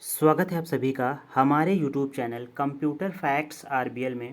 स्वागत है आप सभी का हमारे YouTube channel computer facts RBL में।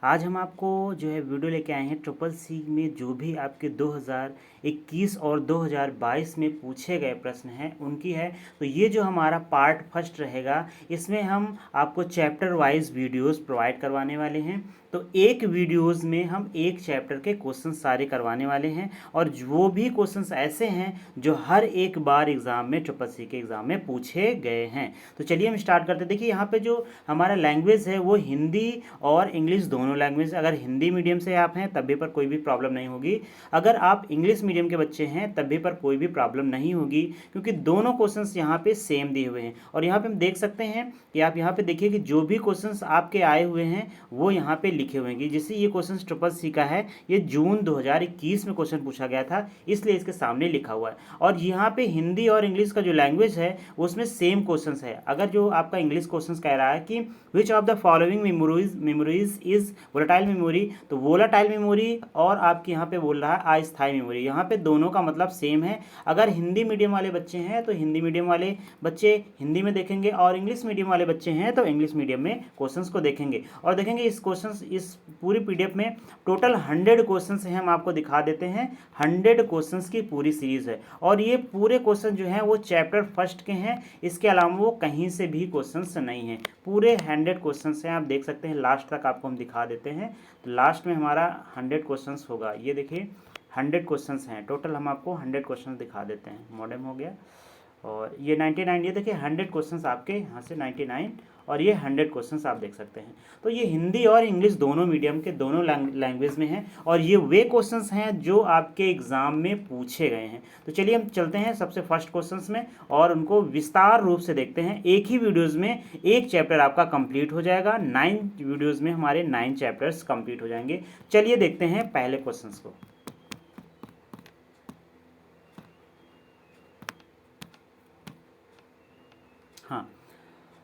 आज हम आपको जो है वीडियो लेके आए हैं ट्रिपल सी में जो भी आपके 2021 और 2022 में पूछे गए प्रश्न हैं उनकी है। तो ये जो हमारा पार्ट फर्स्ट रहेगा, इसमें हम आपको चैप्टर वाइज वीडियोस प्रोवाइड करवाने वाले हैं। तो एक वीडियोस में हम एक चैप्टर के क्वेश्चन सारे करवाने वाले हैं और वो भी क्वेश्चंस ऐसे हैं जो हर एक बार एग्ज़ाम में ट्रिपल सी के एग्ज़ाम में पूछे गए हैं। तो चलिए हम स्टार्ट करते हैं। देखिए यहाँ पे जो हमारा लैंग्वेज है वो हिंदी और इंग्लिश दोनों लैंग्वेज। अगर हिंदी मीडियम से आप हैं तब भी पर कोई भी प्रॉब्लम नहीं होगी, अगर आप इंग्लिश मीडियम के बच्चे हैं तब भी पर कोई भी प्रॉब्लम नहीं होगी, क्योंकि दोनों क्वेश्चंस यहाँ पे सेम दिए हुए हैं। और यहाँ पे हम देख सकते हैं कि आप यहाँ पे देखिए कि जो भी क्वेश्चंस आपके आए हुए हैं वो यहाँ पे लिखे हुए हैं। जैसे ये क्वेश्चन ट्रिपल सी का है, ये जून 2021 में क्वेश्चन पूछा गया था, इसलिए इसके सामने लिखा हुआ है। और यहाँ पे हिंदी और इंग्लिश का जो लैंग्वेज है उसमें सेम क्वेश्चन है। अगर जो आपका इंग्लिश क्वेश्चन कह रहा है कि which of the following memories is volatile memory, तो वोलेटाइल मेमोरी और आपके यहाँ पे बोल रहा है अस्थायी मेमोरी, यहाँ पे दोनों का मतलब सेम है। अगर हिंदी मीडियम वाले बच्चे हैं तो हिंदी मीडियम वाले बच्चे हिंदी में देखेंगे और इंग्लिश मीडियम वाले बच्चे हैं तो इंग्लिश मीडियम में क्वेश्चंस को देखेंगे। और देखेंगे इस क्वेश्चंस, इस पूरी पीडीएफ में टोटल 100 क्वेश्चंस हैं, हम आपको दिखा देते हैं। 100 क्वेश्चंस की पूरी सीरीज है और ये पूरे क्वेश्चन जो हैं वो चैप्टर फर्स्ट के हैं, इसके अलावा वो कहीं से भी क्वेश्चंस नहीं हैं। पूरे 100 क्वेश्चंस हैं, आप देख सकते हैं। लास्ट तक आपको हम दिखा देते हैं, तो लास्ट में हमारा 100 क्वेश्चंस होगा। ये देखिए 100 क्वेश्चंस हैं टोटल, हम आपको 100 क्वेश्चंस दिखा देते हैं। मॉडेम हो गया और ये 99, ये देखिए 100 क्वेश्चंस आपके यहाँ से 99 और ये 100 क्वेश्चंस आप देख सकते हैं। तो ये हिंदी और इंग्लिश दोनों मीडियम के दोनों लैंग्वेज में हैं और ये वे क्वेश्चंस हैं जो आपके एग्ज़ाम में पूछे गए हैं। तो चलिए हम चलते हैं सबसे फर्स्ट क्वेश्चंस में और उनको विस्तार रूप से देखते हैं। एक ही वीडियोज़ में एक चैप्टर आपका कंप्लीट हो जाएगा। 9 वीडियोज़ में हमारे 9 चैप्टर्स कंप्लीट हो जाएंगे। चलिए देखते हैं पहले क्वेश्चंस को। हाँ,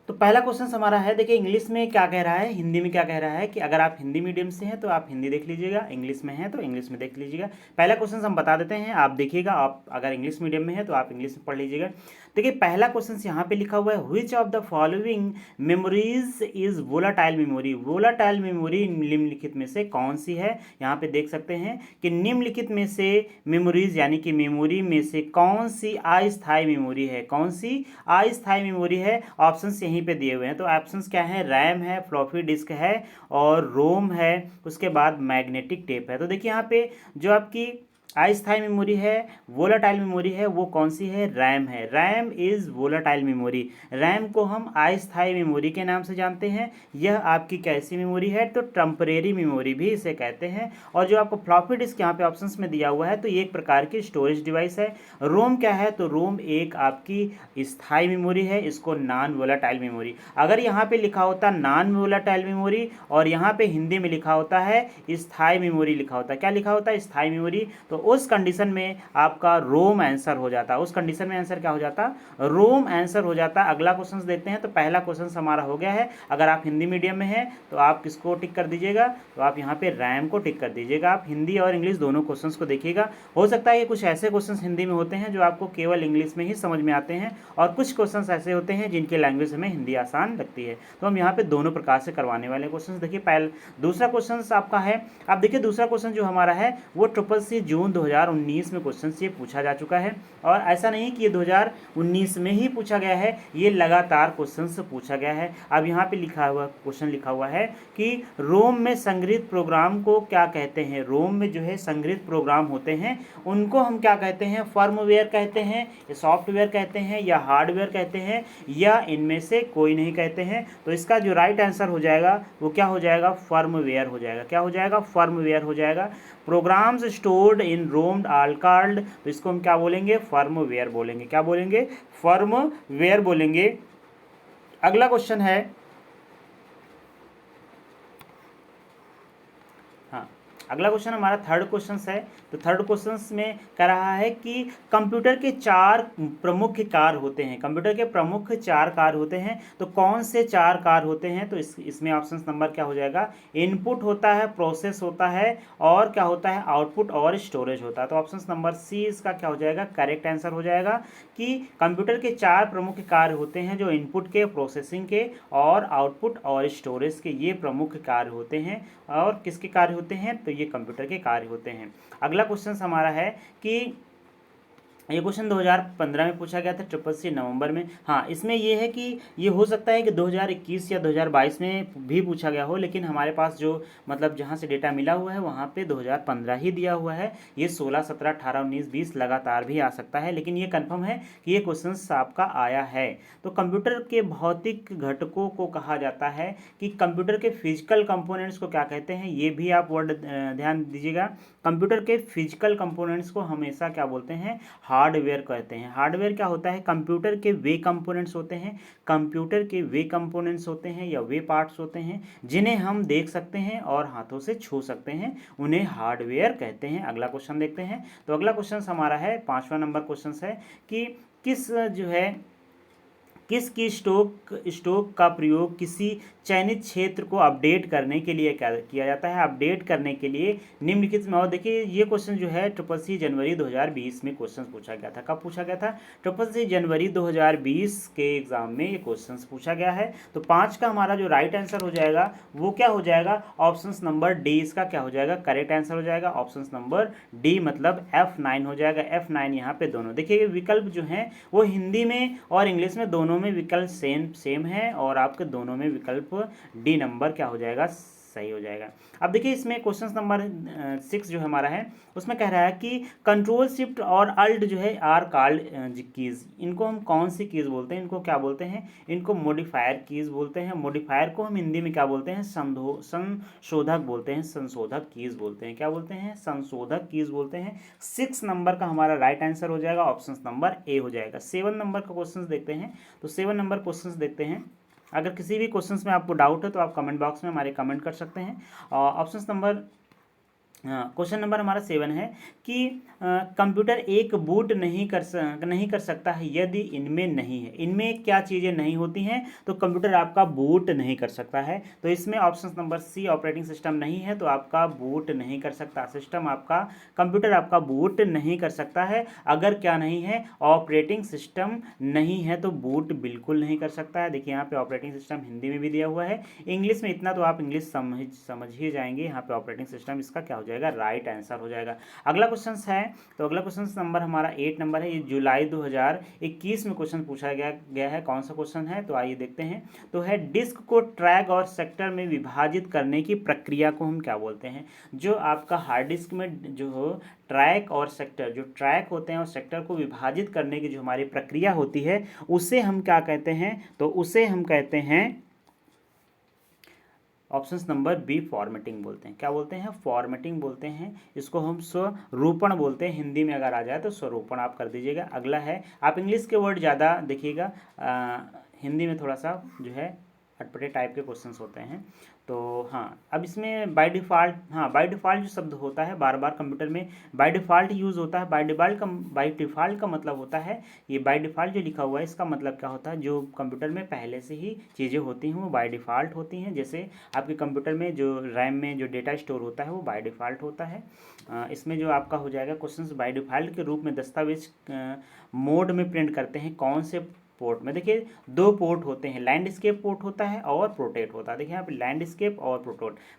तो पहला क्वेश्चन हमारा है, देखिए इंग्लिश में क्या कह रहा है, हिंदी में क्या कह रहा है कि अगर आप हिंदी मीडियम से हैं तो आप हिंदी देख लीजिएगा, इंग्लिश में हैं तो इंग्लिश में देख लीजिएगा। पहला क्वेश्चन हम बता देते हैं, आप देखिएगा। आप अगर इंग्लिश मीडियम में है तो आप इंग्लिश में पढ़ लीजिएगा। देखिए पहला क्वेश्चन यहाँ पे लिखा हुआ है, which of the following memories is volatile memory. Volatile memory निम्नलिखित में से कौन सी है। यहाँ पे देख सकते हैं कि निम्नलिखित में से मेमोरीज यानी कि मेमोरी में से कौन सी अस्थायी मेमोरी है, कौन सी अस्थायी मेमोरी है। ऑप्शंस यहीं पे दिए हुए हैं। तो ऑप्शंस क्या है, रैम है, फ्लॉपी डिस्क है और रोम है, उसके बाद मैग्नेटिक टेप है। तो देखिए यहाँ पे जो आपकी अस्थायी मेमोरी है, वोलाटाइल मेमोरी है, वो कौन सी है, रैम है। RAM is volatile memory. RAM को हम अस्थायी मेमोरी के नाम से जानते हैं। यह आपकी कैसी मेमोरी है, तो टेम्परेरी मेमोरी भी इसे कहते हैं। और जो आपको फ्लॉपी डिस्क यहाँ पे ऑप्शंस में दिया हुआ है, तो ये एक प्रकार की स्टोरेज डिवाइस है। रोम क्या है, तो रोम एक आपकी स्थायी मेमोरी है, इसको नॉन वोलाटाइल मेमोरी। अगर यहाँ पे लिखा होता नॉन वोलाटाइल मेमोरी और यहाँ पे हिंदी में लिखा होता है स्थायी मेमोरी, लिखा होता है क्या, लिखा होता है स्थायी मेमोरी, तो उस कंडीशन में आपका रोम आंसर हो जाता। उस कंडीशन में आंसर क्या हो जाता, रोम आंसर हो जाता। अगला क्वेश्चन देखते हैं। तो पहला क्वेश्चन हमारा हो गया है। अगर आप हिंदी मीडियम में हैं तो आप किसको टिक कर दीजिएगा, तो आप यहाँ पे रैम को टिक कर दीजिएगा। आप हिंदी और इंग्लिश दोनों क्वेश्चंस को देखिएगा। हो सकता है कि कुछ ऐसे क्वेश्चंस हिंदी में होते हैं जो आपको केवल इंग्लिश में ही समझ में आते हैं और कुछ क्वेश्चंस ऐसे होते हैं जिनकी लैंग्वेज हमें हिंदी आसान लगती है। तो हम यहाँ पे दोनों प्रकार से करवाने वाले क्वेश्चंस देखिए। पहले दूसरा क्वेश्चन आपका है, आप देखिए दूसरा क्वेश्चन जो हमारा है वो ट्रिपल सी जून 2019 में क्वेश्चन ये पूछा जा चुका है। और ऐसा नहीं कि ये 2019 में ही पूछा गया है, ये लगातार क्वेश्चन से पूछा गया है। अब यहाँ पे लिखा हुआ क्वेश्चन लिखा हुआ है कि रोम में संग्रहित प्रोग्राम को क्या कहते हैं। रोम में जो है संग्रहित प्रोग्राम होते हैं उनको हम क्या कहते हैं, फर्मवेयर कहते हैं, सॉफ्टवेयर कहते हैं या हार्डवेयर कहते हैं या इनमें से कोई नहीं कहते हैं। तो इसका जो राइट आंसर हो जाएगा वो क्या हो जाएगा, फर्मवेयर हो जाएगा। क्या हो जाएगा, फर्मवेयर हो जाएगा। Programs stored in ROM are called, तो इसको हम क्या बोलेंगे, फर्मवेयर बोलेंगे। क्या बोलेंगे, फर्मवेयर बोलेंगे। अगला क्वेश्चन है, हाँ अगला क्वेश्चन हमारा थर्ड क्वेश्चन है। तो थर्ड क्वेश्चन में कह रहा है कि कंप्यूटर के 4 प्रमुख कार्य होते हैं। कंप्यूटर के प्रमुख 4 कार्य होते हैं, तो कौन से 4 कार्य होते हैं? तो इसमें ऑप्शन नंबर क्या हो जाएगा? इनपुट होता है, प्रोसेस होता है, और क्या होता है? आउटपुट और स्टोरेज होता है। तो ऑप्शन नंबर सी इसका क्या हो जाएगा? करेक्ट आंसर हो जाएगा कि कंप्यूटर के 4 प्रमुख कार्य होते हैं, जो इनपुट के, प्रोसेसिंग के और आउटपुट और स्टोरेज के, ये प्रमुख कार्य होते हैं। और किसके कार्य होते हैं? तो ये कंप्यूटर के कार्य होते हैं। अगला क्वेश्चन हमारा है कि ये क्वेश्चन 2015 में पूछा गया था, 777 नवंबर में। हाँ, इसमें ये है कि ये हो सकता है कि 2021 या 2022 में भी पूछा गया हो, लेकिन हमारे पास जो मतलब जहाँ से डेटा मिला हुआ है वहाँ पे 2015 ही दिया हुआ है। ये 16, 17, 18, 19, 20 लगातार भी आ सकता है, लेकिन ये कन्फर्म है कि ये क्वेश्चन आपका आया है। तो कंप्यूटर के भौतिक घटकों को कहा जाता है कि कंप्यूटर के फिजिकल कंपोनेंट्स को क्या कहते हैं? ये भी आप वर्ड ध्यान दीजिएगा। कंप्यूटर के फिजिकल कंपोनेंट्स को हमेशा क्या बोलते हैं? हार्डवेयर कहते हैं। हार्डवेयर क्या होता है? कंप्यूटर के वे कंपोनेंट्स होते हैं, कंप्यूटर के वे कंपोनेंट्स होते हैं या वे पार्ट्स होते हैं जिन्हें हम देख सकते हैं और हाथों से छू सकते हैं, उन्हें हार्डवेयर कहते हैं। अगला क्वेश्चन देखते हैं। तो अगला क्वेश्चन हमारा है 5वां नंबर क्वेश्चन है कि किस स्टोक का प्रयोग किसी चयनित क्षेत्र को अपडेट करने के लिए किया जाता है? अपडेट करने के लिए निम्नलिखित में, और देखिए ये क्वेश्चन जो है 777 जनवरी 2020 में क्वेश्चन पूछा गया था। कब पूछा गया था? 777 जनवरी 2020 के एग्जाम में ये क्वेश्चन पूछा गया है। तो 5 का हमारा जो राइट आंसर हो जाएगा वो क्या हो जाएगा? ऑप्शन नंबर डी इसका क्या हो जाएगा? करेक्ट आंसर हो जाएगा। ऑप्शन नंबर डी मतलब F9 हो जाएगा। F9 यहाँ पे दोनों देखिए विकल्प जो हैं वो हिंदी में और इंग्लिश में दोनों में विकल्प सेम है, और आपके दोनों में विकल्प डी नंबर क्या हो जाएगा? सही हो जाएगा। अब देखिए इसमें क्वेश्चन नंबर 6 जो हमारा है उसमें कह रहा है कि कंट्रोल शिफ्ट और अल्ट जो है आर कॉल्ड कीज। इनको हम कौन सी कीज बोलते हैं? इनको क्या बोलते हैं? इनको मॉडिफायर कीज बोलते हैं। मॉडिफायर को हम हिंदी में क्या बोलते हैं? संशोधक बोलते हैं। संशोधक कीज बोलते हैं। क्या बोलते हैं? संशोधक कीज बोलते हैं। 6 नंबर का हमारा राइट आंसर हो जाएगा। ऑप्शन नंबर ए हो जाएगा। 7 नंबर का क्वेश्चन देखते हैं। तो 7 नंबर क्वेश्चन देखते हैं। अगर किसी भी क्वेश्चंस में आपको डाउट है तो आप कमेंट बॉक्स में हमारे कमेंट कर सकते हैं। ऑप्शन नंबर क्वेश्चन नंबर हमारा 7 है कि कंप्यूटर एक बूट नहीं कर सकता है यदि इनमें नहीं है। इनमें क्या चीज़ें नहीं होती हैं तो कंप्यूटर आपका बूट नहीं कर सकता है। तो इसमें option number C operating system नहीं है, तो आपका बूट नहीं कर सकता। सिस्टम आपका कंप्यूटर आपका बूट नहीं कर सकता है। अगर क्या नहीं है? ऑपरेटिंग सिस्टम नहीं है तो बूट बिल्कुल नहीं कर सकता है। देखिए यहाँ पे ऑपरेटिंग सिस्टम हिंदी में भी दिया हुआ है, इंग्लिश में इतना तो आप इंग्लिश समझ ही जाएंगे। यहाँ पे ऑपरेटिंग सिस्टम इसका क्या हो जाएगा? राइट आंसर हो जाएगा। अगला क्वेश्चन है, तो अगला क्वेश्चन नंबर हमारा 8 नंबर है। ये जुलाई 2021 में क्वेश्चन पूछा गया है। कौन सा क्वेश्चन है? तो आइए देखते हैं। तो है डिस्क को ट्रैक और सेक्टर में विभाजित करने की प्रक्रिया को हम क्या बोलते हैं? जो आपका हार्ड डिस्क में जो हो ट्रैक और सेक्टर, जो ट्रैक होते हैं और सेक्टर को विभाजित करने की जो हमारी प्रक्रिया होती है उसे हम क्या कहते हैं? तो उसे हम कहते हैं ऑप्शन नंबर बी फॉर्मेटिंग बोलते हैं। क्या बोलते हैं? फॉर्मेटिंग बोलते हैं। इसको हम स्वरूपण बोलते हैं। हिंदी में अगर आ जाए तो स्वरूपण आप कर दीजिएगा। अगला है, आप इंग्लिश के वर्ड ज़्यादा देखिएगा, हिंदी में थोड़ा सा जो है अटपटे टाइप के क्वेश्चंस होते हैं। तो हाँ, अब इसमें बाय डिफ़ॉल्ट जो शब्द होता है बार बार कंप्यूटर में बाय डिफ़ॉल्ट यूज़ होता है। बाय डिफ़ॉल्ट का मतलब होता है, ये बाय डिफ़ॉल्ट जो लिखा हुआ है इसका मतलब क्या होता है? जो कंप्यूटर में पहले से ही चीज़ें होती हैं वो बाय डिफ़ॉल्ट होती हैं। जैसे आपके कंप्यूटर में जो रैम में जो डेटा स्टोर होता है वो बाय डिफ़ॉल्ट होता है। इसमें जो आपका हो जाएगा क्वेश्चंस बाय डिफ़ॉल्ट के रूप में दस्तावेज मोड में प्रिंट करते हैं। कौन से पोर्ट में? देखिए 2 पोर्ट होते हैं, लैंडस्केप पोर्ट होता है और प्रोटेट होता है। देखिए यहाँ पे लैंडस्केप और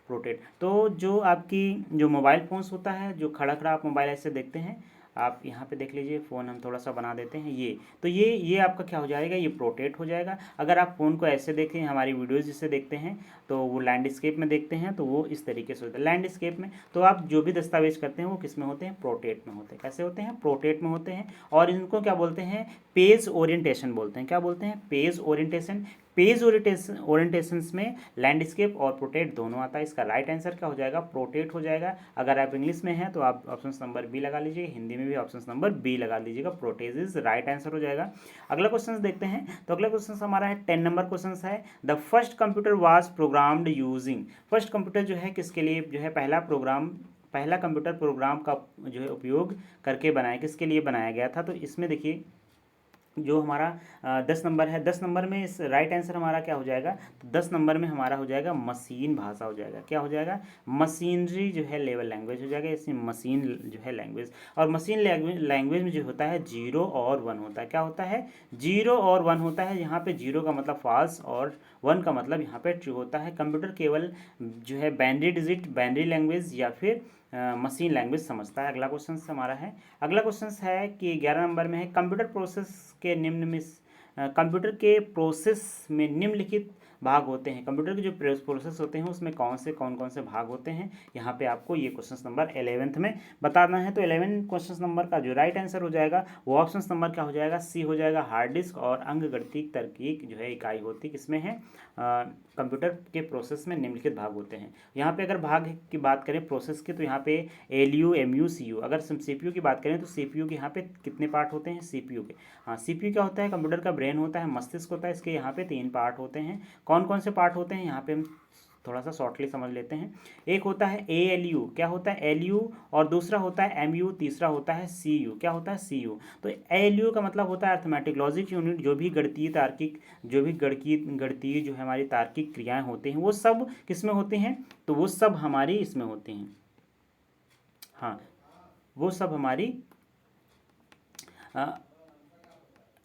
प्रोटेट। तो जो आपकी जो मोबाइल फ़ोन्स होता है, जो खड़ा खड़ा आप मोबाइल ऐसे देखते हैं, आप यहाँ पे देख लीजिए, फ़ोन हम थोड़ा सा बना देते हैं ये, तो ये आपका क्या हो जाएगा? ये प्रोटेट हो जाएगा। अगर आप फ़ोन को ऐसे देखें, हमारी वीडियोज़ जिससे देखते हैं तो वो लैंडस्केप में देखते हैं तो वो इस तरीके से होता है लैंडस्केप में। तो आप जो भी दस्तावेज करते हैं वो किस में होते हैं? प्रोटेट में होते हैं। कैसे होते हैं? प्रोटेट में होते हैं। और इनको क्या बोलते हैं? पेज ओरिएंटेशन बोलते हैं। क्या बोलते हैं? Page orientation. पेज ओरिएंटेशंस में लैंडस्केप और प्रोटेट दोनों आता है। इसका राइट आंसर क्या हो जाएगा? प्रोटेट हो जाएगा। अगर आप इंग्लिश में हैं तो आप ऑप्शन नंबर बी लगा लीजिएगा, हिंदी में भी ऑप्शन नंबर बी लगा लीजिएगा। प्रोटेज इज राइट आंसर हो जाएगा। अगला क्वेश्चन देखते हैं। तो अगला क्वेश्चन हमारा है 10 नंबर क्वेश्चन है, the first computer was programmed using. First computer जो है किसके लिए जो है पहला प्रोग्राम पहला कंप्यूटर प्रोग्राम का जो है उपयोग करके बनाया, किसके लिए बनाया गया था। तो इसमें देखिए जो हमारा 10 नंबर है, 10 नंबर में इस राइट आंसर हमारा क्या हो जाएगा, तो 10 नंबर में हमारा हो जाएगा मशीन भाषा हो जाएगा। क्या हो जाएगा, मशीनरी जो है लेवल लैंग्वेज हो जाएगा, इसमें मशीन जो है लैंग्वेज। और मशीन लैंग्वेज में जो होता है 0 और 1 होता है। क्या होता है, 0 और 1 होता है। यहाँ पे 0 का मतलब फॉल्स और 1 का मतलब यहाँ पे ट्रू होता है। कंप्यूटर केवल जो है बाइनरी डिजिट, बाइनरी लैंग्वेज या फिर मशीन लैंग्वेज समझता है। अगला क्वेश्चन हमारा है, अगला क्वेश्चन है कि 11 नंबर में है, कंप्यूटर प्रोसेस के निम्न में कंप्यूटर के प्रोसेस में निम्नलिखित भाग होते हैं। कंप्यूटर के जो प्रोसेस होते हैं उसमें कौन कौन से भाग होते हैं, यहाँ पे आपको ये क्वेश्चन नंबर 11th में बताना है। तो 11 क्वेश्चन नंबर का जो राइट आंसर हो जाएगा वो ऑप्शन नंबर क्या हो जाएगा, सी हो जाएगा। हार्ड डिस्क और अंकगणितीय तर्कीक जो है इकाई होती किसमें है, कंप्यूटर के प्रोसेस में निम्नलिखित भाग होते हैं। यहाँ पे अगर भाग की बात करें प्रोसेस की, तो यहाँ पे एलयू, एमयू, सीयू। अगर सीपीयू की बात करें तो सीपीयू के यहाँ पे कितने पार्ट होते हैं, सीपीयू के, हाँ सीपीयू क्या होता है, कंप्यूटर का ब्रेन होता है, मस्तिष्क होता है, इसके यहाँ पे 3 पार्ट होते हैं। कौन कौन से पार्ट होते हैं, यहाँ पे हम थोड़ा सा शॉर्टली समझ लेते हैं। एक होता है एएलयू, क्या होता है एलयू, और दूसरा होता है एमयू, तीसरा होता है सीयू। क्या होता है, सीयू। तो एएलयू का मतलब होता है अर्थमेटिक लॉजिक यूनिट, जो भी गणितीय तार्किक, जो भी गणितीय जो है हमारी तार्किक क्रियाएं होती हैं वो सब किस में होती हैं, तो वो सब हमारी इसमें होती हैं, हाँ वो सब हमारी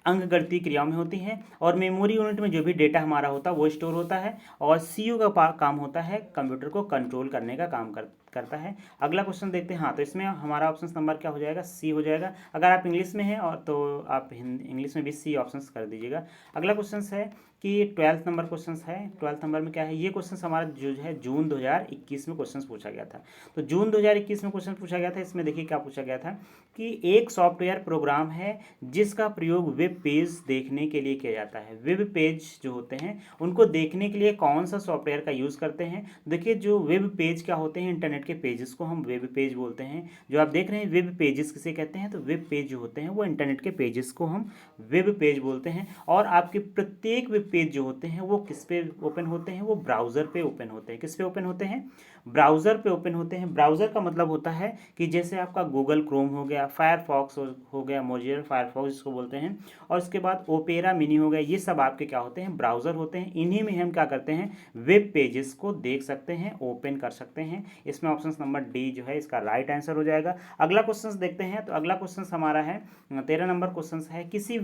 अंकगणितीय क्रियाओं में होती हैं। और मेमोरी यूनिट में जो भी डेटा हमारा होता है वो स्टोर होता है। और सीयू का काम होता है कंप्यूटर को कंट्रोल करने का काम करता है। अगला क्वेश्चन देखते हैं, हाँ तो इसमें हमारा ऑप्शन नंबर क्या हो जाएगा, सी हो जाएगा। अगर आप इंग्लिश में हैं और तो आप इंग्लिश में भी सी ऑप्शन कर दीजिएगा। अगला क्वेश्चन है कि 12th नंबर क्वेश्चन है। 12th नंबर में क्या है, ये क्वेश्चन हमारा जो है जून 2021 में क्वेश्चन पूछा गया था। तो जून 2021 में क्वेश्चन पूछा गया था, इसमें देखिए क्या पूछा गया था कि एक सॉफ्टवेयर प्रोग्राम है जिसका प्रयोग वेब पेज देखने के लिए किया जाता है। वेब पेज जो होते हैं उनको देखने के लिए कौन सा सॉफ्टवेयर का यूज़ करते हैं। देखिए जो वेब पेज क्या होते हैं, इंटरनेट के पेजेस को हम वेब पेज बोलते हैं। जो आप देख रहे हैं वेब पेजेस किसे कहते हैं, तो वेब पेज जो होते हैं वो इंटरनेट के पेजेस को हम वेब पेज बोलते हैं। और आपके प्रत्येक वेब पेज जो होते हैं वो किस पे ओपन होते हैं, वो ब्राउज़र पे ओपन होते हैं। किस पे ओपन होते हैं, ब्राउज़र पे ओपन होते हैं। ब्राउज़र का मतलब होता है कि जैसे आपका गूगल क्रोम हो गया, फायरफॉक्स हो गया, मोजिला फायरफॉक्स जिसको बोलते हैं, और इसके बाद ओपेरा मिनी हो गया, ये सब आपके क्या होते हैं, ब्राउज़र होते हैं। इन्हीं में हम क्या करते हैं, वेब पेजेस को देख सकते हैं, ओपन कर सकते हैं। इसमें ऑप्शन नंबर डी जो है इसका राइट आंसर हो जाएगा। अगला क्वेश्चन देखते हैं, तो अगला क्वेश्चन हमारा है 13 नंबर क्वेश्चन है, किसी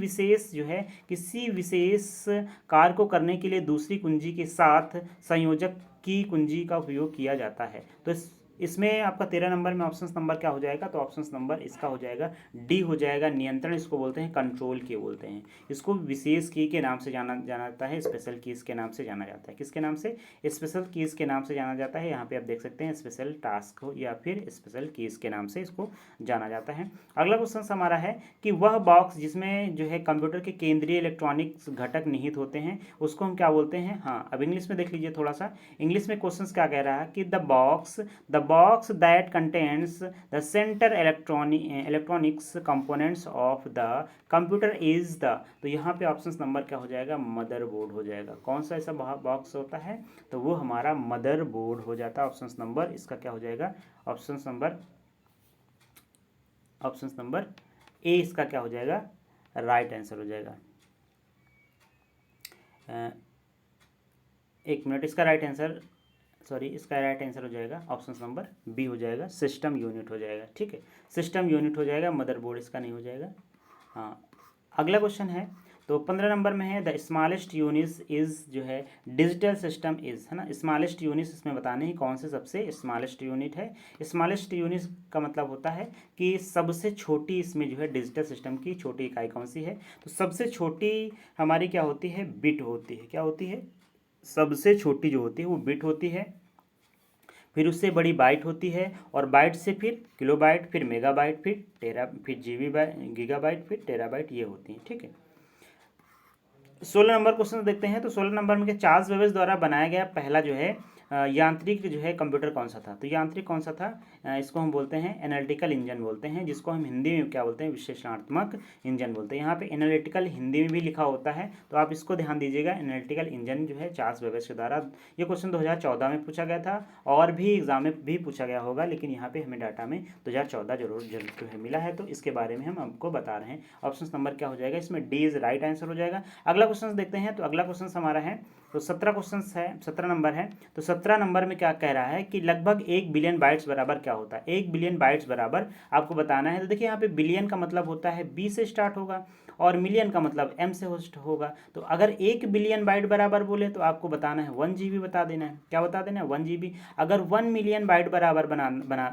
विशेष कार्य को करने के लिए दूसरी कुंजी के साथ संयोजक की कुंजी का उपयोग किया जाता है। तो इसमें आपका 13 नंबर में ऑप्शन नंबर क्या हो जाएगा, तो ऑप्शन नंबर इसका हो जाएगा डी हो जाएगा। नियंत्रण इसको बोलते हैं, कंट्रोल की बोलते हैं। इसको विशेष की के नाम से जाना जाता है, स्पेशल कीज के नाम से जाना जाता है। किसके नाम से, स्पेशल कीज के नाम से जाना जाता है। यहाँ पे आप देख सकते हैं स्पेशल टास्क हो या फिर स्पेशल कीज के नाम से इसको जाना जाता है। अगला क्वेश्चन हमारा है कि वह बॉक्स जिसमें जो है कंप्यूटर के केंद्रीय इलेक्ट्रॉनिक्स घटक निहित होते हैं उसको हम क्या बोलते हैं। हाँ अब इंग्लिश में देख लीजिए थोड़ा सा, इंग्लिश में क्वेश्चन क्या कह रहा है कि the box that contains the centre electronics components of the computer is the, तो यहाँ पे ऑप्शन नंबर क्या हो जाएगा, मदरबोर्ड हो जाएगा। कौन सा ऐसा बॉक्स होता है, तो वो हमारा मदरबोर्ड हो जाता है। ऑप्शन नंबर इसका क्या हो जाएगा, ऑप्शन नंबर ए इसका क्या हो जाएगा, राइट आंसर हो जाएगा। एक मिनट, इसका राइट आंसर हो जाएगा ऑप्शन नंबर बी हो जाएगा, सिस्टम यूनिट हो जाएगा। ठीक है, सिस्टम यूनिट हो जाएगा, मदरबोर्ड इसका नहीं हो जाएगा। हाँ अगला क्वेश्चन है, तो 15 नंबर में है द स्मॉलेस्ट यूनिट इज जो है डिजिटल सिस्टम इज, है ना। स्मॉलेस्ट यूनिट इसमें बताने ही कौन से सबसे स्मॉलेस्ट यूनिट है। स्मॉलेस्ट यूनिट का मतलब होता है कि सबसे छोटी इसमें जो है डिजिटल सिस्टम की छोटी इकाई कौन सी है। तो सबसे छोटी हमारी क्या होती है, बिट होती है। क्या होती है, सबसे छोटी जो होती है वो बिट होती है, फिर उससे बड़ी बाइट होती है, और बाइट से फिर किलोबाइट, फिर मेगाबाइट, फिर गीगाबाइट, फिर टेराबाइट, ये होती हैं। ठीक है, 16 नंबर क्वेश्चन देखते हैं। तो 16 नंबर में चार्ल्स बेबेज द्वारा बनाया गया पहला जो है यांत्रिक जो है कंप्यूटर कौन सा था, तो यांत्रिक कौन सा था, इसको हम बोलते हैं एनालिटिकल इंजन बोलते हैं, जिसको हम हिंदी में क्या बोलते हैं, विश्लेषणात्मक इंजन बोलते हैं। यहाँ पे एनालिटिकल हिंदी में भी लिखा होता है, तो आप इसको ध्यान दीजिएगा। एनालिटिकल इंजन जो है चार्ल्स बेबेज के द्वारा, ये क्वेश्चन 2014 में पूछा गया था और भी एग्जाम में भी पूछा गया होगा, लेकिन यहाँ पे हमें डाटा में 2014 जरूर जो है मिला है, तो इसके बारे में हम आपको बता रहे हैं। ऑप्शन नंबर क्या हो जाएगा, इसमें डी इज राइट आंसर हो जाएगा। अगला क्वेश्चन देखते हैं, तो अगला क्वेश्चन हमारा है, तो 17 क्वेश्चन है, 17 नंबर है। तो 17 नंबर में क्या कह रहा है कि लगभग 1 बिलियन बाइट्स बराबर क्या होता है, 1 बिलियन बाइट्स बराबर आपको बताना है। तो देखिए यहाँ पे बिलियन का मतलब होता है बी से स्टार्ट होगा और मिलियन का मतलब एम से होस्ट होगा। तो अगर 1 बिलियन बाइट बराबर बोले तो आपको बताना है 1 GB बता देना है। क्या बता देना है, 1 GB। अगर 1 मिलियन बाइट बराबर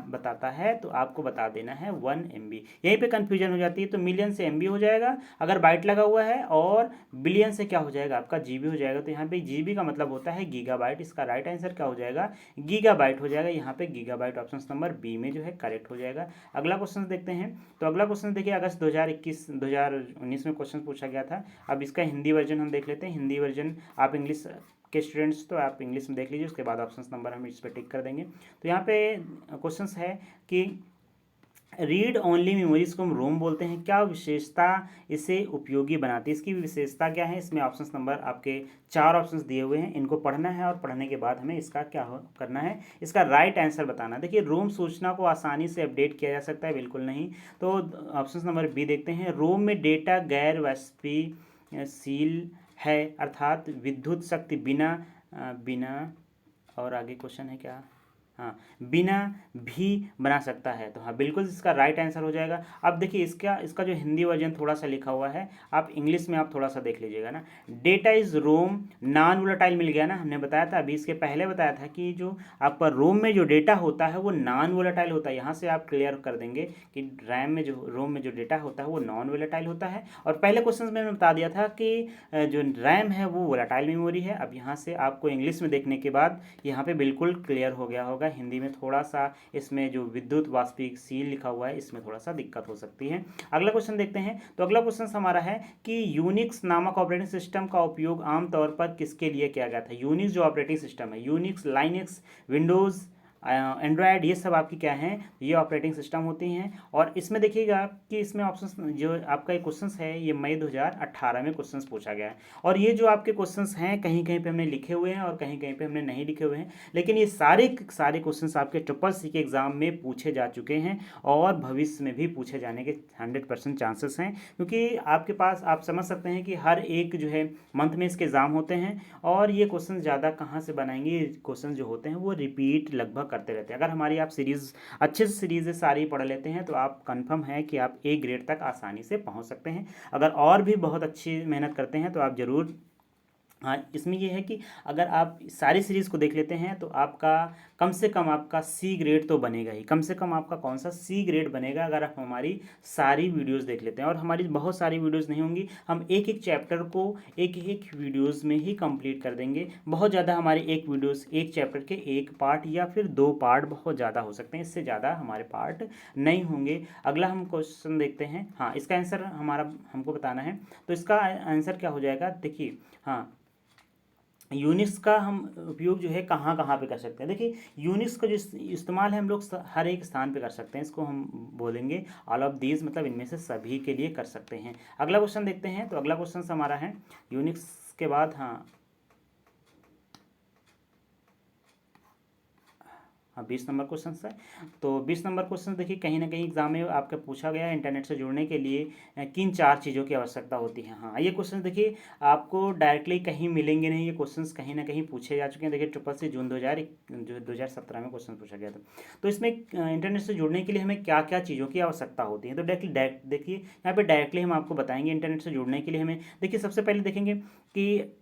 बताता है तो आपको बता देना है 1 MB। यहीं पे कंफ्यूजन हो जाती है, तो मिलियन से MB हो जाएगा अगर बाइट लगा हुआ है, और बिलियन से क्या हो जाएगा आपका GB हो जाएगा। तो यहाँ पे GB का मतलब होता है गीगाबाइट। इसका राइट आंसर क्या हो जाएगा, गीगाबाइट हो जाएगा। यहाँ पे गीगाबाइट ऑप्शन नंबर बी में जो है करेक्ट हो जाएगा। अगला क्वेश्चन देखते हैं, तो अगला क्वेश्चन देखिए अगस्त 2019 में क्वेश्चन पूछा गया था। अब इसका हिंदी वर्जन हम देख लेते हैं। हिंदी वर्जन आप इंग्लिश के स्टूडेंट्स तो आप इंग्लिश में देख लीजिए, उसके बाद ऑप्शन नंबर हम इस पर टिक कर देंगे। तो यहाँ पे क्वेश्चन है कि रीड ओनली मेमोरीज को हम रोम बोलते हैं, क्या विशेषता इसे उपयोगी बनाती है, इसकी विशेषता क्या है। इसमें ऑप्शन नंबर आपके 4 ऑप्शंस दिए हुए हैं, इनको पढ़ना है और पढ़ने के बाद हमें इसका क्या करना है, इसका राइट आंसर बताना। देखिए रोम सूचना को आसानी से अपडेट किया जा सकता है, बिल्कुल नहीं। तो ऑप्शन नंबर बी देखते हैं, रोम में डेटा गैर वाष्पशील है, अर्थात विद्युत शक्ति बिना और आगे क्वेश्चन है क्या, हाँ, बिना भी बना सकता है। तो हाँ बिल्कुल इसका राइट आंसर हो जाएगा। अब देखिए इसका जो हिंदी वर्जन थोड़ा सा लिखा हुआ है, आप इंग्लिश में आप थोड़ा सा देख लीजिएगा ना। Data is ROM non volatile मिल गया ना, हमने बताया था अभी इसके पहले बताया था कि जो आपका रोम में जो डेटा होता है वो नॉन वोलेटाइल होता है। यहाँ से आप क्लियर कर देंगे कि रोम में जो डेटा होता है वो नॉन वोलेटाइल होता है। और पहले क्वेश्चन में मैंने बता दिया था कि जो रैम है वो वोलेटाइल मेमोरी है। अब यहाँ से आपको इंग्लिश में देखने के बाद यहाँ पे बिल्कुल क्लियर हो गया होगा। हिंदी में थोड़ा सा इसमें जो विद्युत वाष्पशील लिखा हुआ है इसमें थोड़ा सा दिक्कत हो सकती है। अगला क्वेश्चन देखते हैं, तो अगला क्वेश्चन हमारा है कि यूनिक्स नामक ऑपरेटिंग सिस्टम का उपयोग आमतौर पर किसके लिए किया गया था। यूनिक्स जो ऑपरेटिंग सिस्टम है, यूनिक्स, लाइनक्स, विंडोज़, एंड्रॉयड, ये सब आपकी क्या हैं, ये ऑपरेटिंग सिस्टम होती हैं। और इसमें देखिएगा कि इसमें ऑप्शन जो आपका एक क्वेश्चन है ये मई 2018 में क्वेश्चन पूछा गया है। और ये जो आपके क्वेश्चन हैं कहीं कहीं पे हमने लिखे हुए हैं और कहीं कहीं पे हमने नहीं लिखे हुए हैं, लेकिन ये सारे क्वेश्चन आपके CCC के एग्जाम में पूछे जा चुके हैं और भविष्य में भी पूछे जाने के 100% चांसेस हैं। क्योंकि आपके पास आप समझ सकते हैं कि हर एक जो है मंथ में इसके एग्ज़ाम होते हैं और ये क्वेश्चन ज़्यादा कहाँ से बनाएंगे, क्वेश्चन जो होते हैं वो रिपीट लगभग करते रहते हैं। अगर हमारी आप सीरीज़ अच्छे से सीरीज़ सारी पढ़ लेते हैं तो आप कंफर्म है कि आप A ग्रेड तक आसानी से पहुंच सकते हैं। अगर और भी बहुत अच्छी मेहनत करते हैं तो आप ज़रूर, हाँ, इसमें ये है कि अगर आप सारी सीरीज़ को देख लेते हैं तो आपका कम से कम आपका C ग्रेड तो बनेगा ही। कम से कम आपका कौन सा C ग्रेड बनेगा अगर आप हमारी सारी वीडियोस देख लेते हैं। और हमारी बहुत सारी वीडियोस नहीं होंगी, हम एक एक चैप्टर को एक एक वीडियोस में ही कंप्लीट कर देंगे। बहुत ज़्यादा हमारे एक वीडियोस एक चैप्टर के एक पार्ट या फिर 2 पार्ट बहुत ज़्यादा हो सकते हैं, इससे ज़्यादा हमारे पार्ट नहीं होंगे। अगला हम क्वेश्चन देखते हैं, हाँ, इसका आंसर हमको बताना है। तो इसका आंसर क्या हो जाएगा, देखिए, हाँ, यूनिक्स का हम उपयोग जो है कहाँ कहाँ पे कर सकते हैं। देखिए यूनिक्स का जो इस्तेमाल है हम लोग हर एक स्थान पे कर सकते हैं। इसको हम बोलेंगे ऑल ऑफ दीज, मतलब इनमें से सभी के लिए कर सकते हैं। अगला क्वेश्चन देखते हैं, तो अगला क्वेश्चन हमारा है यूनिक्स के बाद, हाँ, 20 नंबर क्वेश्चन है। तो 20 नंबर क्वेश्चन देखिए कहीं ना कहीं एग्जाम में आपका पूछा गया है, इंटरनेट से जुड़ने के लिए किन 4 चीज़ों की आवश्यकता होती है। हाँ, ये क्वेश्चन देखिए आपको डायरेक्टली कहीं मिलेंगे नहीं, ये क्वेश्चंस कहीं ना कहीं पूछे जा चुके हैं। देखिए CCC जून 2017 में क्वेश्चन पूछा गया था। तो इसमें इंटरनेट से जुड़ने के लिए हमें क्या क्या चीज़ों की आवश्यकता होती है, तो देखिए यहाँ पर डायरेक्टली हम आपको बताएंगे इंटरनेट से जुड़ने के लिए हमें। देखिए सबसे पहले देखेंगे कि